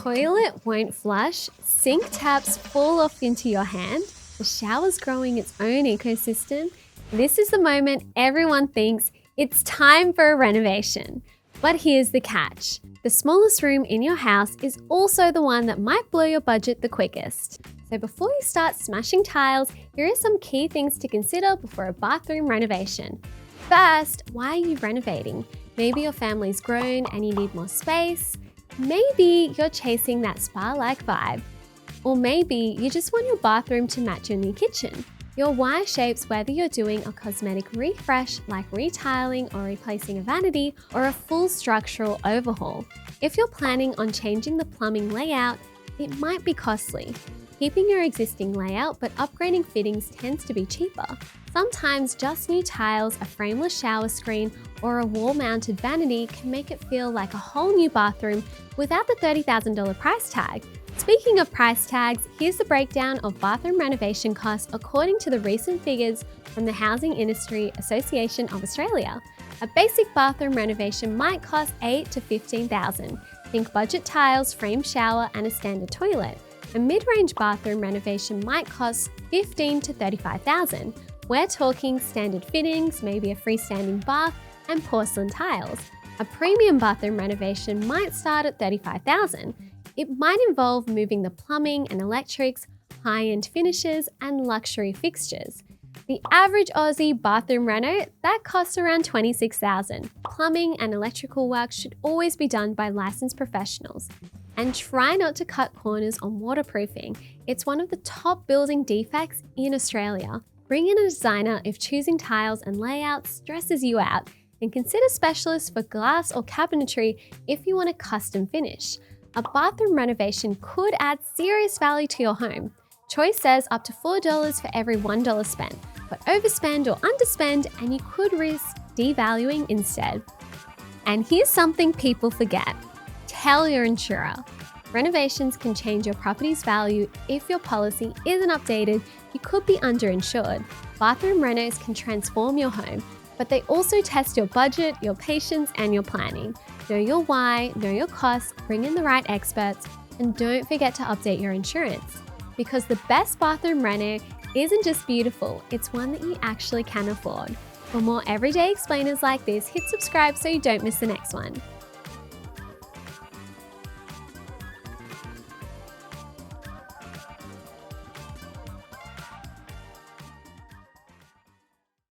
toilet won't flush, sink taps fall off into your hand, the shower's growing its own ecosystem, this is the moment everyone thinks it's time for a renovation. But here's the catch. The smallest room in your house is also the one that might blow your budget the quickest. So before you start smashing tiles, here are some key things to consider before a bathroom renovation. First, why are you renovating? Maybe your family's grown and you need more space. Maybe you're chasing that spa-like vibe. Or maybe you just want your bathroom to match your new kitchen. Your why shapes whether you're doing a cosmetic refresh like retiling or replacing a vanity, or a full structural overhaul. If you're planning on changing the plumbing layout, it might be costly. Keeping your existing layout but upgrading fittings tends to be cheaper. Sometimes just new tiles, a frameless shower screen, or a wall-mounted vanity can make it feel like a whole new bathroom without the $30,000 price tag. Speaking of price tags, here's the breakdown of bathroom renovation costs according to the recent figures from the Housing Industry Association of Australia. A basic bathroom renovation might cost $8,000 to $15,000. Think budget tiles, frame shower, and a standard toilet. A mid-range bathroom renovation might cost $15,000 to $35,000. We're talking standard fittings, maybe a freestanding bath, and porcelain tiles. A premium bathroom renovation might start at $35,000. It might involve moving the plumbing and electrics, high-end finishes, and luxury fixtures. The average Aussie bathroom reno, that costs around $26,000. Plumbing and electrical work should always be done by licensed professionals. And try not to cut corners on waterproofing. It's one of the top building defects in Australia. Bring in a designer if choosing tiles and layouts stresses you out, and consider specialists for glass or cabinetry if you want a custom finish. A bathroom renovation could add serious value to your home. Choice says up to $4 for every $1 spent, but overspend or underspend and you could risk devaluing instead. And here's something people forget. Tell your insurer. Renovations can change your property's value. If your policy isn't updated, you could be underinsured. Bathroom renos can transform your home, but they also test your budget, your patience, and your planning. Know your why, know your costs, bring in the right experts, and don't forget to update your insurance. Because the best bathroom reno isn't just beautiful, it's one that you actually can afford. For more everyday explainers like this, hit subscribe so you don't miss the next one.